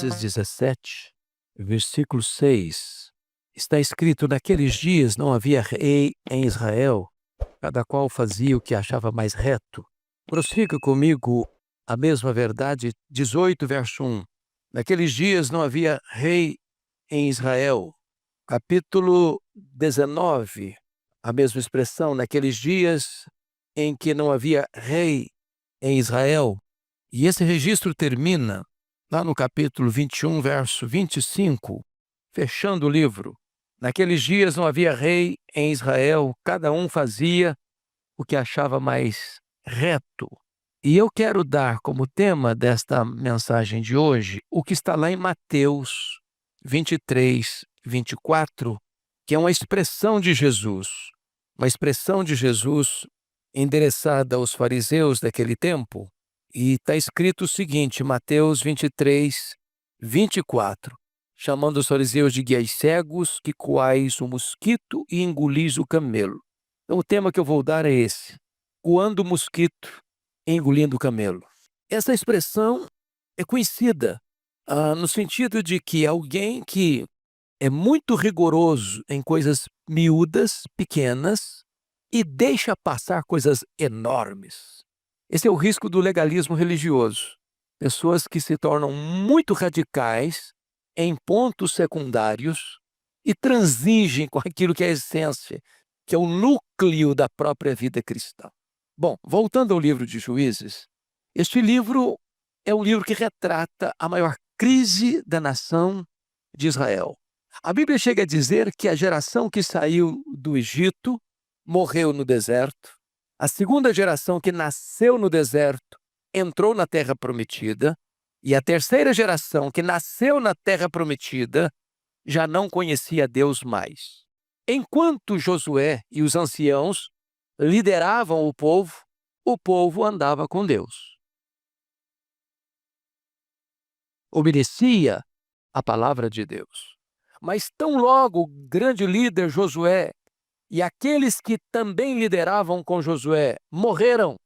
17, versículo 6, está escrito: naqueles dias não havia rei em Israel, cada qual fazia o que achava mais reto. Prossiga comigo a mesma verdade, 18, verso 1. Naqueles dias não havia rei em Israel. Capítulo 19, a mesma expressão, naqueles dias em que não havia rei em Israel. E esse registro termina lá no capítulo 21, verso 25, fechando o livro. Naqueles dias não havia rei em Israel, cada um fazia o que achava mais reto. E eu quero dar como tema desta mensagem de hoje o que está lá em Mateus 23, 24, que é uma expressão de Jesus. Uma expressão de Jesus endereçada aos fariseus daquele tempo. E está escrito o seguinte, Mateus 23, 24, chamando os fariseus de guias cegos, que coais o mosquito e engolis o camelo. Então o tema que eu vou dar é esse: coando o mosquito e engolindo o camelo. Essa expressão é conhecida no sentido de que alguém que é muito rigoroso em coisas miúdas, pequenas, e deixa passar coisas enormes. Esse é o risco do legalismo religioso. Pessoas que se tornam muito radicais em pontos secundários e transigem com aquilo que é a essência, que é o núcleo da própria vida cristã. Bom, voltando ao livro de Juízes, este livro é um livro que retrata a maior crise da nação de Israel. A Bíblia chega a dizer que a geração que saiu do Egito morreu no deserto. A segunda geração que nasceu no deserto entrou na terra prometida. E a terceira geração que nasceu na terra prometida já não conhecia Deus mais. Enquanto Josué e os anciãos lideravam o povo andava com Deus. Obedecia a palavra de Deus. Mas tão logo o grande líder Josué e aqueles que também lideravam com Josué morreram,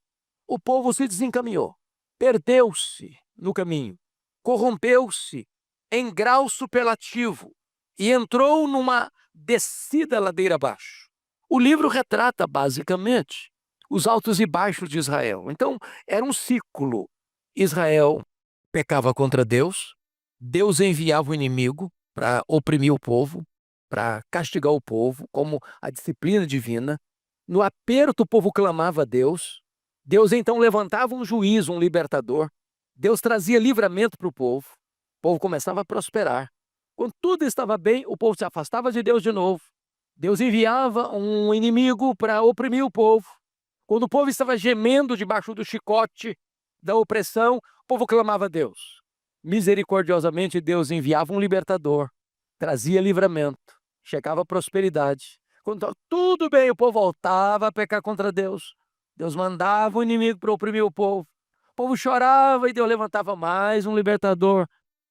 o povo se desencaminhou, perdeu-se no caminho, corrompeu-se em grau superlativo e entrou numa descida ladeira abaixo. O livro retrata, basicamente, os altos e baixos de Israel. Então, era um ciclo. Israel pecava contra Deus, Deus enviava o inimigo para oprimir o povo, para castigar o povo, como a disciplina divina. No aperto, o povo clamava a Deus. Deus então levantava um juiz, um libertador. Deus trazia livramento para o povo começava a prosperar. Quando tudo estava bem, o povo se afastava de Deus de novo. Deus enviava um inimigo para oprimir o povo. Quando o povo estava gemendo debaixo do chicote da opressão, o povo clamava a Deus. Misericordiosamente, Deus enviava um libertador, trazia livramento, chegava a prosperidade. Quando estava tudo bem, o povo voltava a pecar contra Deus. Deus mandava o inimigo para oprimir o povo chorava e Deus levantava mais um libertador,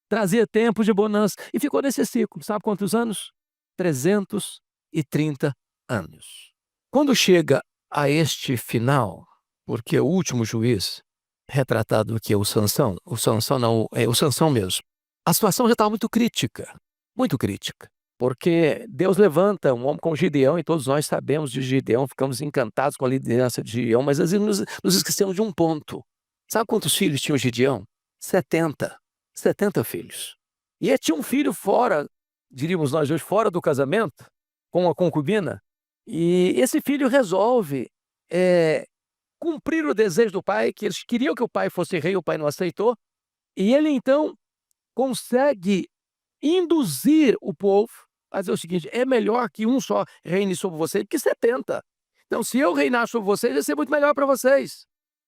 trazia tempos de bonança e ficou nesse ciclo. Sabe quantos anos? 330 anos. Quando chega a este final, porque o último juiz, retratado aqui é o Sansão não, é o Sansão mesmo. A situação já estava muito crítica, porque Deus levanta um homem como Gideão, e todos nós sabemos de Gideão, ficamos encantados com a liderança de Gideão, mas às vezes nos esquecemos de um ponto. Sabe quantos filhos tinha o Gideão? 70 filhos. E tinha um filho fora, diríamos nós hoje, fora do casamento, com uma concubina, e esse filho resolve cumprir o desejo do pai, que eles queriam que o pai fosse rei, o pai não aceitou, e ele então consegue induzir o povo a dizer o seguinte: é melhor que um só reine sobre vocês do que 70. Então, se eu reinar sobre vocês, vai ser muito melhor para vocês.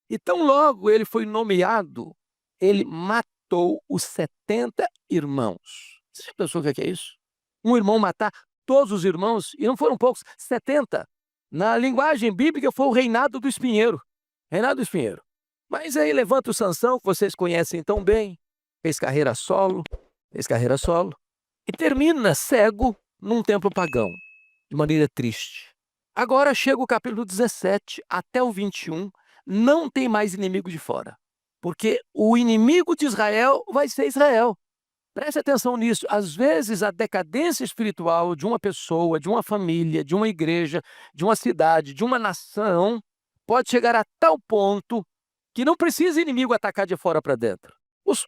E tão logo ele foi nomeado, ele matou os 70 irmãos. Você já pensou o que é isso? Um irmão matar todos os irmãos, e não foram poucos, 70. Na linguagem bíblica foi o reinado do espinheiro. Reinado do espinheiro. Mas aí levanta o Sansão, que vocês conhecem tão bem, fez carreira solo, e termina cego num templo pagão, de maneira triste. Agora chega o capítulo 17 até o 21, não tem mais inimigo de fora, porque o inimigo de Israel vai ser Israel. Preste atenção nisso. Às vezes, a decadência espiritual de uma pessoa, de uma família, de uma igreja, de uma cidade, de uma nação, pode chegar a tal ponto que não precisa inimigo atacar de fora para dentro. Os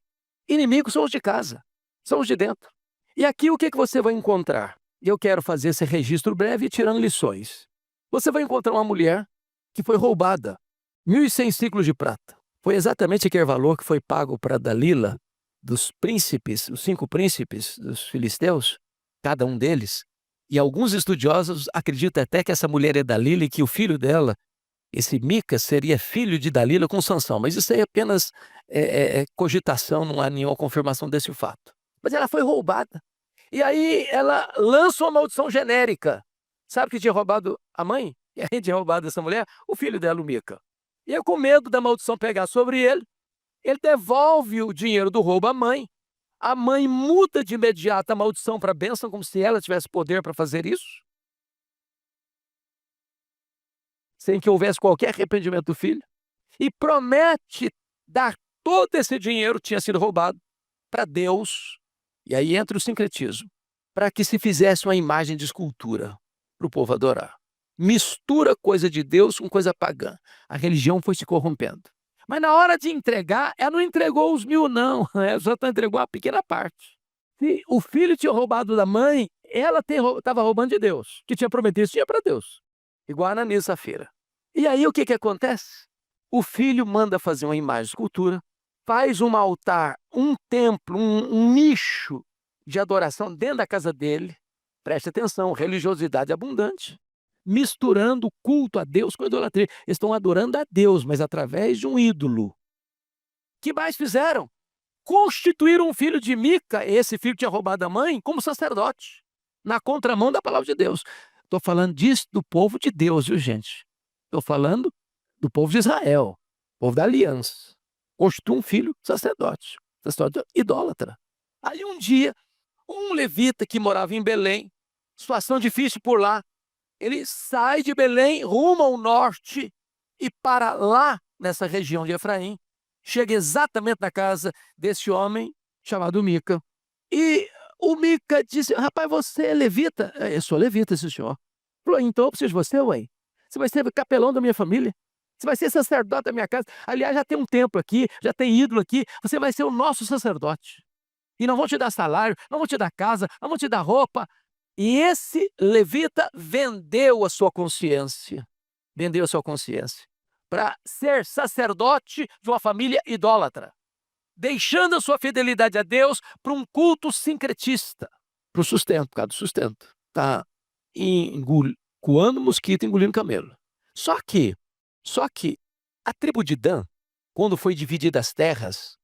inimigos são os de casa, são os de dentro. E aqui o que você vai encontrar? E eu quero fazer esse registro breve tirando lições. Você vai encontrar uma mulher que foi roubada, 1.100 ciclos de prata. Foi exatamente aquele valor que foi pago para Dalila, dos príncipes, os 5 príncipes dos filisteus, cada um deles. E alguns estudiosos acreditam até que essa mulher é Dalila e que o filho dela, esse Mica, seria filho de Dalila com Sansão. Mas isso aí é apenas cogitação, não há nenhuma confirmação desse fato. Mas ela foi roubada. E aí ela lança uma maldição genérica. Sabe que tinha roubado a mãe? E aí tinha roubado essa mulher? O filho dela, o Mica. E eu, com medo da maldição pegar sobre ele devolve o dinheiro do roubo à mãe. A mãe muda de imediato a maldição para a bênção, como se ela tivesse poder para fazer isso, sem que houvesse qualquer arrependimento do filho. E promete dar todo esse dinheiro que tinha sido roubado para Deus. E aí entra o sincretismo, para que se fizesse uma imagem de escultura para o povo adorar. Mistura coisa de Deus com coisa pagã. A religião foi se corrompendo. Mas na hora de entregar, ela não entregou os 1.000, não. Ela só entregou uma pequena parte. Se o filho tinha roubado da mãe, ela estava roubando de Deus. Que tinha prometido isso, tinha para Deus. Igual a Ananias e Safira. E aí o que acontece? O filho manda fazer uma imagem de escultura, faz um altar, um templo, um nicho de adoração dentro da casa dele. Preste atenção, religiosidade abundante. Misturando o culto a Deus com a idolatria. Eles estão adorando a Deus, mas através de um ídolo. O que mais fizeram? Constituíram um filho de Mica, esse filho que tinha roubado a mãe, como sacerdote, na contramão da palavra de Deus. Estou falando disso do povo de Deus, viu, gente? Estou falando do povo de Israel, povo da aliança. Constitui um filho sacerdote idólatra. Aí um dia, um levita que morava em Belém, situação difícil por lá, ele sai de Belém rumo ao norte e para lá, nessa região de Efraim, chega exatamente na casa desse homem chamado Mica. E o Mica disse: rapaz, você é levita? Eu sou levita, esse senhor. Falou: então eu preciso de você, ué. Você vai ser capelão da minha família. Você vai ser sacerdote da minha casa. Aliás, já tem um templo aqui, já tem ídolo aqui. Você vai ser o nosso sacerdote. E não vão te dar salário, não vão te dar casa, não vão te dar roupa. E esse levita vendeu a sua consciência. Vendeu a sua consciência para ser sacerdote de uma família idólatra, deixando a sua fidelidade a Deus para um culto sincretista, para o sustento, por causa do sustento. Está coando mosquito, engolindo camelo. Só que a tribo de Dan, quando foi dividida as terras,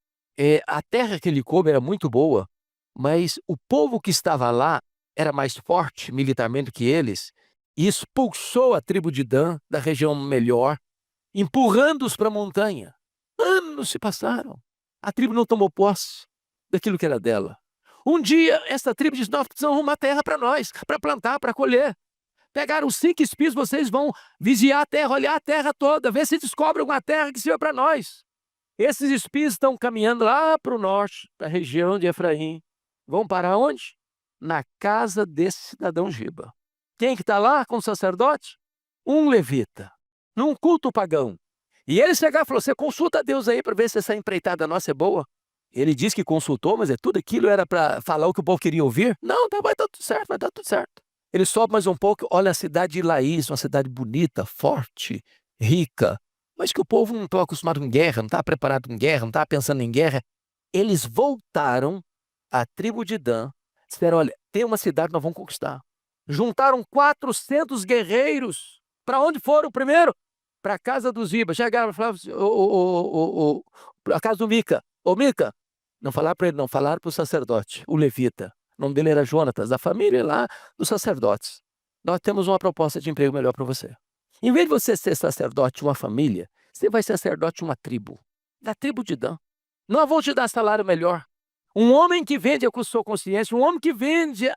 a terra que ele coube era muito boa, mas o povo que estava lá era mais forte militarmente que eles e expulsou a tribo de Dan da região melhor, empurrando-os para a montanha. Anos se passaram. A tribo não tomou posse daquilo que era dela. Um dia, essa tribo disse: nós precisamos arrumar terra para nós, para plantar, para colher. Pegaram 5 espias, vocês vão vigiar a terra, olhar a terra toda, ver se descobrem alguma terra que sirva para nós. Esses espias estão caminhando lá para o norte, para a região de Efraim. Vão para onde? Na casa desse cidadão Giba. Quem que está lá com o sacerdote? Um levita, num culto pagão. E ele chegou e falou: você consulta a Deus aí para ver se essa empreitada nossa é boa. Ele disse que consultou, mas tudo aquilo era para falar o que o povo queria ouvir. Não, vai dar tudo certo, vai dar tudo certo. Ele sobe mais um pouco, olha a cidade de Laís, uma cidade bonita, forte, rica, mas que o povo não está acostumado com guerra, não está preparado com guerra, não está pensando em guerra. Eles voltaram à tribo de Dan, disseram: olha, tem uma cidade que nós vamos conquistar. Juntaram 400 guerreiros. Para onde foram primeiro? Para a casa dos Ziba. Chegaram e falaram: a casa do Mica. Ô Mica, não falaram para ele, não, falaram para o sacerdote, o levita. O nome dele era Jonatas, da família lá dos sacerdotes. Nós temos uma proposta de emprego melhor para você. Em vez de você ser sacerdote de uma família, você vai ser sacerdote de uma tribo, da tribo de Dan. Nós vamos te dar salário melhor. Um homem que vende a sua consciência, um homem que vende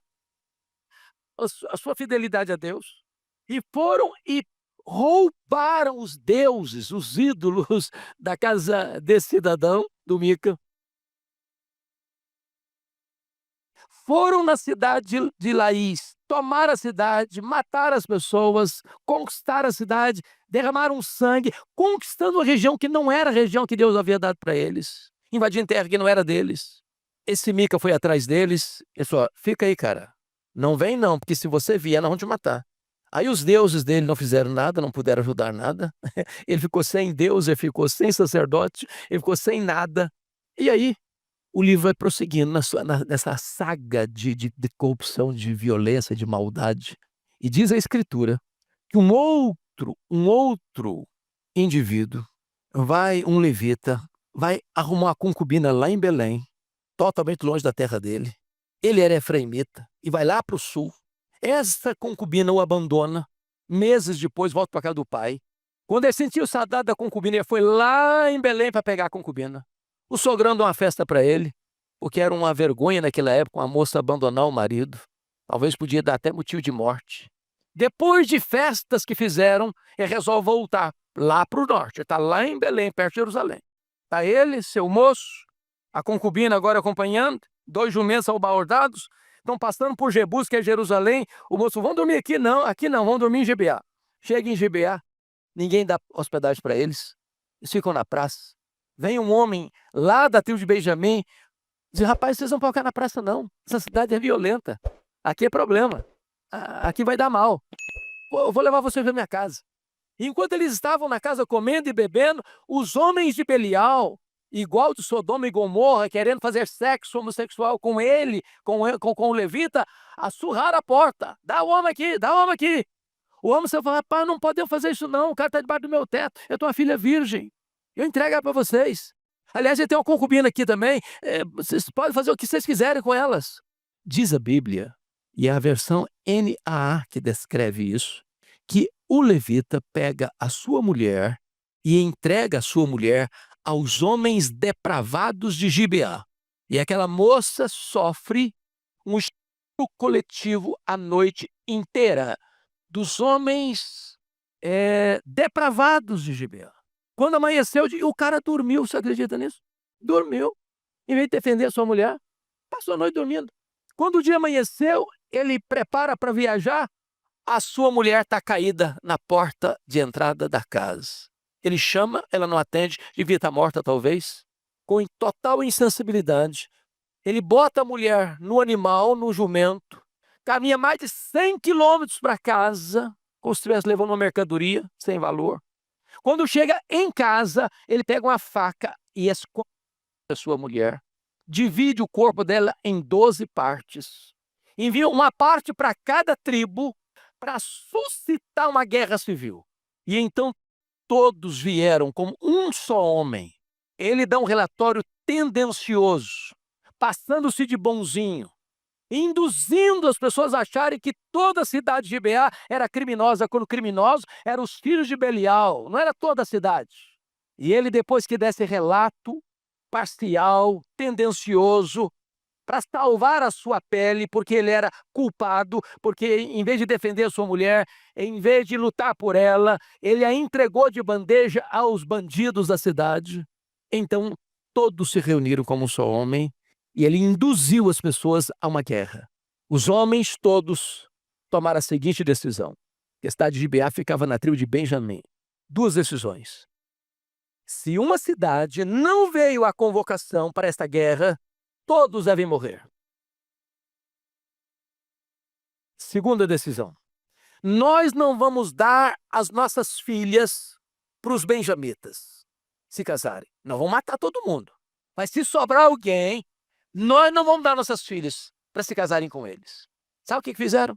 a sua fidelidade a Deus. E foram e roubaram os deuses, os ídolos da casa desse cidadão, do Mica. Foram na cidade de Laís, tomaram a cidade, mataram as pessoas, conquistaram a cidade, derramaram sangue, conquistando uma região que não era a região que Deus havia dado para eles, invadindo terra que não era deles. Esse Mica foi atrás deles e falou: fica aí, cara, não vem não, porque se você vier, nós vamos te matar. Aí os deuses dele não fizeram nada, não puderam ajudar nada. Ele ficou sem Deus, ele ficou sem sacerdote, ele ficou sem nada. E aí o livro vai prosseguindo nessa saga de corrupção, de violência, de maldade. E diz a Escritura que um outro indivíduo, um levita, vai arrumar uma concubina lá em Belém, totalmente longe da terra dele. Ele era efraimita e vai lá para o sul. Essa concubina o abandona. Meses depois, volta para casa do pai. Quando ele sentiu saudade da concubina, ele foi lá em Belém para pegar a concubina. O sogrão deu uma festa para ele, porque era uma vergonha naquela época uma moça abandonar o marido. Talvez podia dar até motivo de morte. Depois de festas que fizeram, ele resolve voltar lá para o norte. Ele está lá em Belém, perto de Jerusalém. Está ele, seu moço, a concubina agora acompanhando, 2 jumentos abordados, estão passando por Jebus, que é Jerusalém. O moço: vão dormir aqui não, vão dormir em Gibeá. Chega em Gibeá, ninguém dá hospedagem para eles. Eles ficam na praça. Vem um homem lá da tribo de Benjamim, diz: rapaz, vocês não podem ficar na praça não, essa cidade é violenta, aqui é problema, aqui vai dar mal, eu vou levar vocês para minha casa. E enquanto eles estavam na casa comendo e bebendo, os homens de Belial, igual de Sodoma e Gomorra, querendo fazer sexo homossexual com ele, com o levita, assurraram a porta: dá o homem aqui, dá o homem aqui. O homem só fala: rapaz, não podemos fazer isso não, o cara está debaixo do meu teto, eu tenho uma filha virgem, eu entrego ela para vocês. Aliás, eu tenho uma concubina aqui também, vocês podem fazer o que vocês quiserem com elas. Diz a Bíblia, e é a versão NAA que descreve isso, que o levita pega a sua mulher e entrega a sua mulher aos homens depravados de Gibeá. E aquela moça sofre um estupro coletivo a noite inteira dos homens depravados de Gibeá. Quando amanheceu, o cara dormiu, você acredita nisso? Dormiu. Em vez de defender a sua mulher, passou a noite dormindo. Quando o dia amanheceu, ele prepara para viajar, a sua mulher está caída na porta de entrada da casa. Ele chama, ela não atende, devia estar morta talvez. Com total insensibilidade, ele bota a mulher no animal, no jumento, caminha mais de 100 quilômetros para casa, como se estivesse levando uma mercadoria sem valor. Quando chega em casa, ele pega uma faca e esconde a sua mulher, divide o corpo dela em 12 partes, envia uma parte para cada tribo para suscitar uma guerra civil. E então todos vieram como um só homem. Ele dá um relatório tendencioso, passando-se de bonzinho, induzindo as pessoas a acharem que toda a cidade de Gibeá era criminosa, quando criminosos eram os filhos de Belial, não era toda a cidade. E ele, depois que desse relato parcial, tendencioso, para salvar a sua pele, porque ele era culpado, porque em vez de defender a sua mulher, em vez de lutar por ela, ele a entregou de bandeja aos bandidos da cidade. Então todos se reuniram como um só homem, e ele induziu as pessoas a uma guerra. Os homens todos tomaram a seguinte decisão. A cidade de Gibeá ficava na tribo de Benjamim. 2 decisões. Se uma cidade não veio à convocação para esta guerra, todos devem morrer. Segunda decisão. Nós não vamos dar as nossas filhas para os benjamitas se casarem. Não vão matar todo mundo. Mas se sobrar alguém, nós não vamos dar nossas filhas para se casarem com eles. Sabe o que fizeram?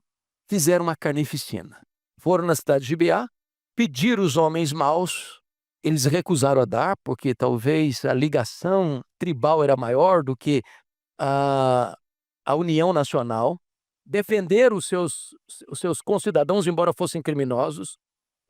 Fizeram uma carnificina. Foram na cidade de Gibeá, pediram os homens maus, eles recusaram a dar, porque talvez a ligação tribal era maior do que a união nacional. Defenderam os seus concidadãos, embora fossem criminosos.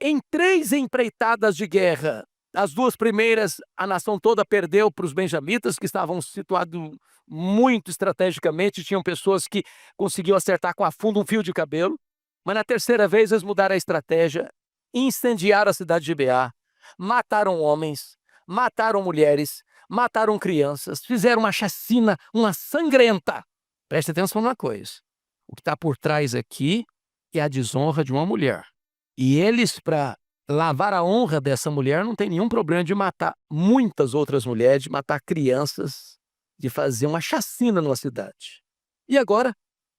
Em 3 empreitadas de guerra, as 2 primeiras, a nação toda perdeu para os benjamitas, que estavam situados muito estrategicamente, tinham pessoas que conseguiam acertar com a fundo um fio de cabelo. Mas na terceira vez eles mudaram a estratégia, incendiaram a cidade de Gibeá, mataram homens, mataram mulheres, mataram crianças, fizeram uma chacina, uma sangrenta. Preste atenção numa coisa. O que está por trás aqui é a desonra de uma mulher. E eles, para lavar a honra dessa mulher, não tem nenhum problema de matar muitas outras mulheres, de matar crianças, de fazer uma chacina numa cidade. E agora,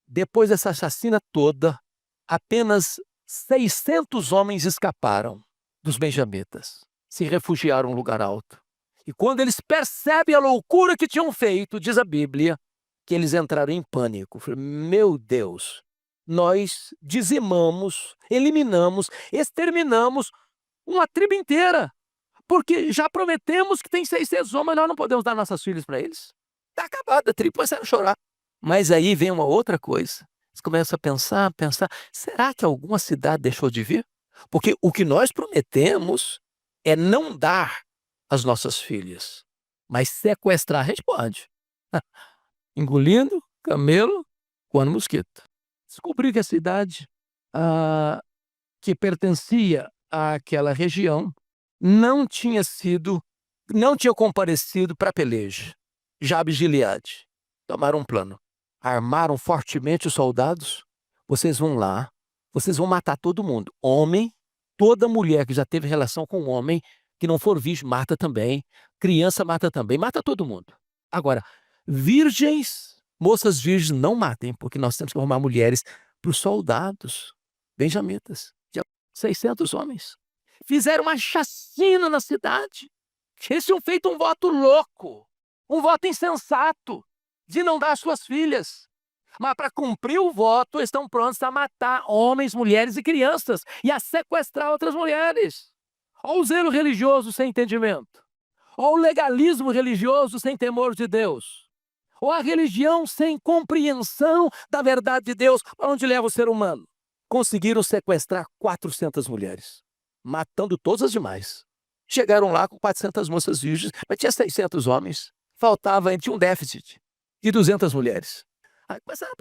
depois dessa chacina toda, apenas 600 homens escaparam dos benjamitas, se refugiaram em um lugar alto. E quando eles percebem a loucura que tinham feito, diz a Bíblia, que eles entraram em pânico. Meu Deus, nós dizimamos, eliminamos, exterminamos uma tribo inteira, porque já prometemos que tem 600 homens, nós não podemos dar nossas filhas para eles. Está acabada a tribo, começaram a chorar. Mas aí vem uma outra coisa. Eles começam a pensar, será que alguma cidade deixou de vir? Porque o que nós prometemos é não dar as nossas filhas, mas sequestrar a gente pode. Engolindo camelo, coando mosquito. Descobri que a cidade que pertencia àquela região não tinha comparecido para a peleja. Jabes de Gileade. Tomaram um plano. Armaram fortemente os soldados. Vocês vão lá, vocês vão matar todo mundo. Homem, toda mulher que já teve relação com um homem, que não for virgem, mata também. Criança mata também, mata todo mundo. Agora, virgens, moças virgens não matem, porque nós temos que arrumar mulheres para os soldados, benjamitas, de 600 homens. Fizeram uma chacina na cidade. Eles tinham feito um voto louco, um voto insensato, de não dar suas filhas. Mas para cumprir o voto, eles estão prontos a matar homens, mulheres e crianças e a sequestrar outras mulheres. Olha o zelo religioso sem entendimento. Olha o legalismo religioso sem temor de Deus. Ou a religião sem compreensão da verdade de Deus, para onde leva o ser humano. Conseguiram sequestrar 400 mulheres, matando todas as demais. Chegaram lá com 400 moças virgens, mas tinha 600 homens. Faltava, tinha um déficit de 200 mulheres. Aí começaram a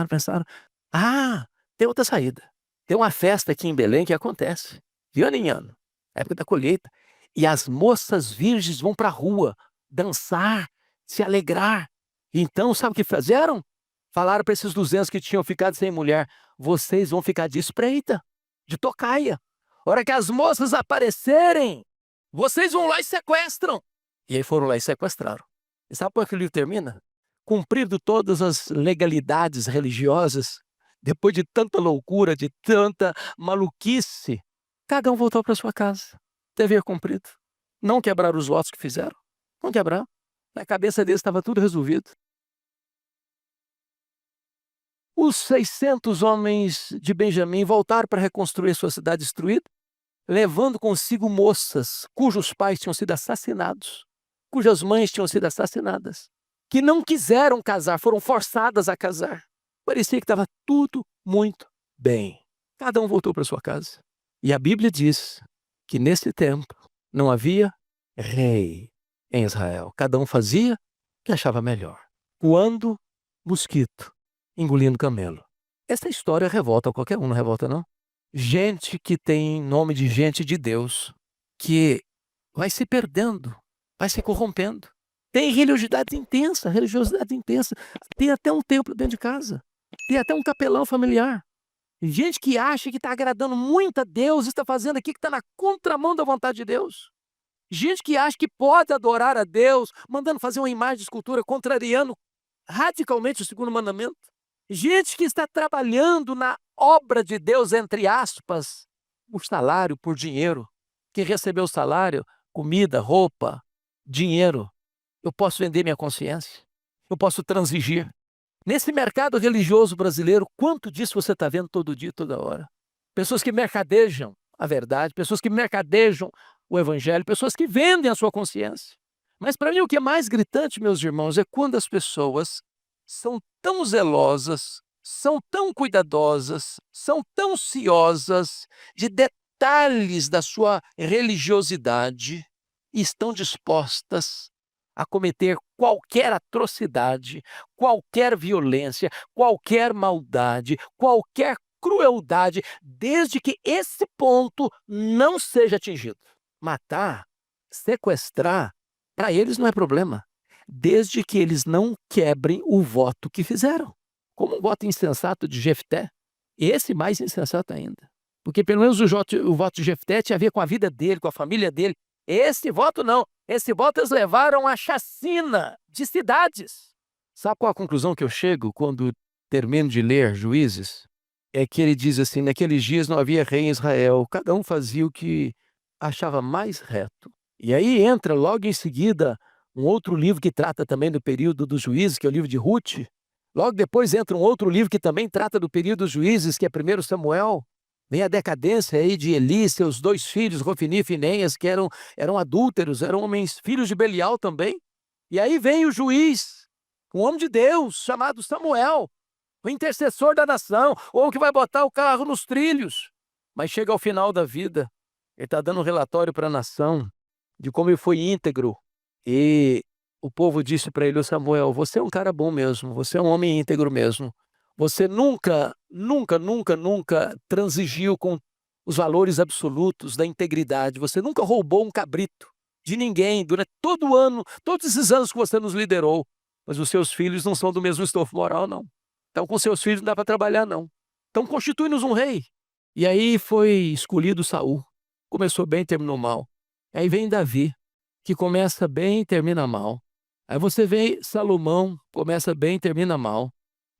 pensar. Ah, tem outra saída. Tem uma festa aqui em Belém que acontece, de ano em ano, época da colheita. E as moças virgens vão para a rua dançar, se alegrar. Então, sabe o que fizeram? Falaram para esses 200 que tinham ficado sem mulher, vocês vão ficar de espreita, de tocaia. A hora que as moças aparecerem, vocês vão lá e sequestram. E aí foram lá e sequestraram. E sabe por que o livro termina? Cumprido todas as legalidades religiosas, depois de tanta loucura, de tanta maluquice, cada um voltou para sua casa. Dever cumprido. Não quebraram os votos que fizeram. Não quebraram. Na cabeça deles estava tudo resolvido. Os 600 homens de Benjamim voltaram para reconstruir sua cidade destruída, levando consigo moças cujos pais tinham sido assassinados, cujas mães tinham sido assassinadas, que não quiseram casar, foram forçadas a casar. Parecia que estava tudo muito bem. Cada um voltou para sua casa. E a Bíblia diz que nesse tempo não havia rei em Israel. Cada um fazia o que achava melhor. Coando mosquito, engolindo camelo. Essa história revolta qualquer um, não revolta não? Gente que tem nome de gente de Deus, que vai se perdendo, vai se corrompendo. Tem religiosidade intensa. Tem até um templo dentro de casa. Tem até um capelão familiar. Gente que acha que está agradando muito a Deus, está fazendo aqui que está na contramão da vontade de Deus. Gente que acha que pode adorar a Deus, mandando fazer uma imagem de escultura, contrariando radicalmente o segundo mandamento. Gente que está trabalhando na obra de Deus, entre aspas, por salário, por dinheiro. Que recebeu o salário, comida, roupa, dinheiro. Eu posso vender minha consciência. Eu posso transigir. Nesse mercado religioso brasileiro, quanto disso você está vendo todo dia, toda hora? Pessoas que mercadejam a verdade, pessoas que mercadejam o evangelho, pessoas que vendem a sua consciência. Mas para mim o que é mais gritante, meus irmãos, é quando as pessoas são tão zelosas, são tão cuidadosas, são tão ciosas de detalhes da sua religiosidade e estão dispostas a cometer qualquer atrocidade, qualquer violência, qualquer maldade, qualquer crueldade, desde que esse ponto não seja atingido. Matar, sequestrar, para eles não é problema. desde que eles não quebrem o voto que fizeram. Como um voto insensato de Jefté, esse mais insensato ainda. Porque pelo menos o voto de Jefté tinha a ver com a vida dele, com a família dele. Esse voto não. Esse voto eles levaram à chacina de cidades. Sabe qual a conclusão que eu chego quando termino de ler Juízes? É que ele diz assim, naqueles dias não havia rei em Israel, cada um fazia o que achava mais reto. E aí entra logo em seguida um outro livro que trata também do período dos juízes, que é o livro de Ruth. Logo depois entra um outro livro que também trata do período dos juízes, que é 1 Samuel. Vem a decadência aí de Eli, seus 2 filhos, Rofini e Finéias, que eram adúlteros, eram homens, filhos de Belial também. E aí vem o juiz, um homem de Deus, chamado Samuel, o intercessor da nação, ou que vai botar o carro nos trilhos. Mas chega ao final da vida, ele está dando um relatório para a nação de como ele foi íntegro. E o povo disse para ele, Samuel, você é um cara bom mesmo, você é um homem íntegro mesmo. Você nunca transigiu com os valores absolutos da integridade. Você nunca roubou um cabrito de ninguém durante todo o ano, todos esses anos que você nos liderou. Mas os seus filhos não são do mesmo estofo moral, não. Então, com seus filhos não dá para trabalhar, não. Então, constitui-nos um rei. E aí foi escolhido Saul. Começou bem e terminou mal. Aí vem Davi, que começa bem e termina mal. Aí você vê Salomão, começa bem e termina mal.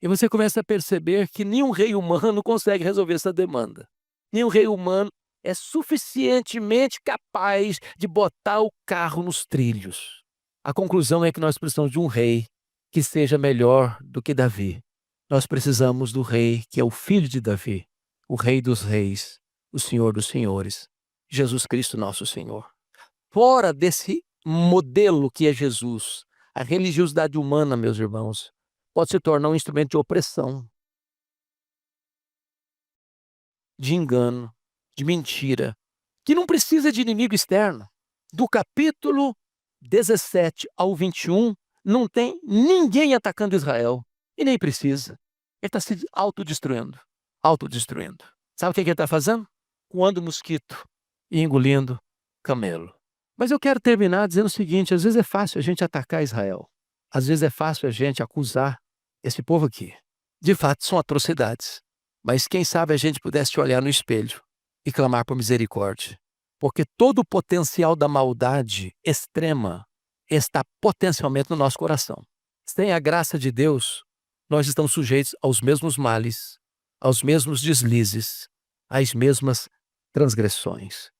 E você começa a perceber que nenhum rei humano consegue resolver essa demanda. Nenhum rei humano é suficientemente capaz de botar o carro nos trilhos. A conclusão é que nós precisamos de um rei que seja melhor do que Davi. Nós precisamos do rei que é o filho de Davi, o rei dos reis, o senhor dos senhores, Jesus Cristo nosso Senhor. Fora desse modelo que é Jesus, a religiosidade humana, meus irmãos, pode se tornar um instrumento de opressão, de engano, de mentira, que não precisa de inimigo externo. Do capítulo 17 ao 21, não tem ninguém atacando Israel, e nem precisa. Ele está se autodestruindo, autodestruindo. Sabe o que ele está fazendo? Coando mosquito e engolindo camelo. Mas eu quero terminar dizendo o seguinte, às vezes é fácil a gente atacar Israel. Às vezes é fácil a gente acusar esse povo aqui. De fato, são atrocidades. Mas quem sabe a gente pudesse olhar no espelho e clamar por misericórdia. Porque todo o potencial da maldade extrema está potencialmente no nosso coração. Sem a graça de Deus, nós estamos sujeitos aos mesmos males, aos mesmos deslizes, às mesmas transgressões.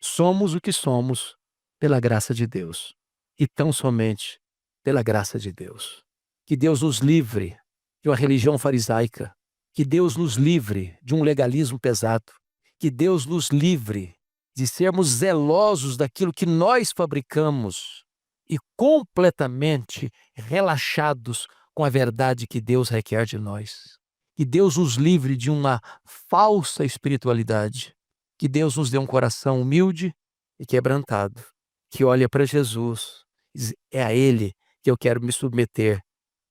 Somos o que somos pela graça de Deus. E tão somente pela graça de Deus. Que Deus nos livre de uma religião farisaica. Que Deus nos livre de um legalismo pesado. Que Deus nos livre de sermos zelosos daquilo que nós fabricamos e completamente relaxados com a verdade que Deus requer de nós. Que Deus nos livre de uma falsa espiritualidade. Que Deus nos dê um coração humilde e quebrantado, que olha para Jesus, diz, é a Ele que eu quero me submeter.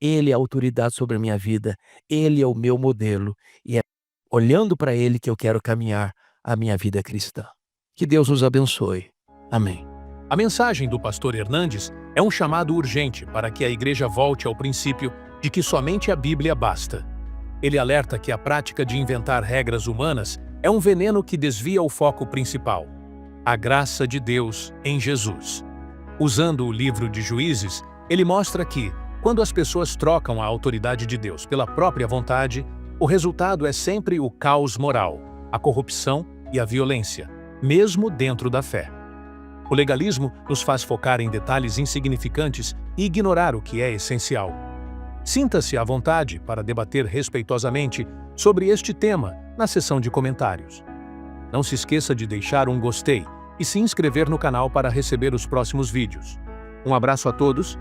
Ele é a autoridade sobre a minha vida, Ele é o meu modelo, e é olhando para Ele que eu quero caminhar a minha vida cristã. Que Deus nos abençoe. Amém. A mensagem do pastor Hernandes é um chamado urgente para que a igreja volte ao princípio de que somente a Bíblia basta. Ele alerta que a prática de inventar regras humanas é um veneno que desvia o foco principal, a graça de Deus em Jesus. Usando o livro de Juízes, ele mostra que, quando as pessoas trocam a autoridade de Deus pela própria vontade, o resultado é sempre o caos moral, a corrupção e a violência, mesmo dentro da fé. O legalismo nos faz focar em detalhes insignificantes e ignorar o que é essencial. Sinta-se à vontade para debater respeitosamente sobre este tema na seção de comentários. Não se esqueça de deixar um gostei e se inscrever no canal para receber os próximos vídeos. Um abraço a todos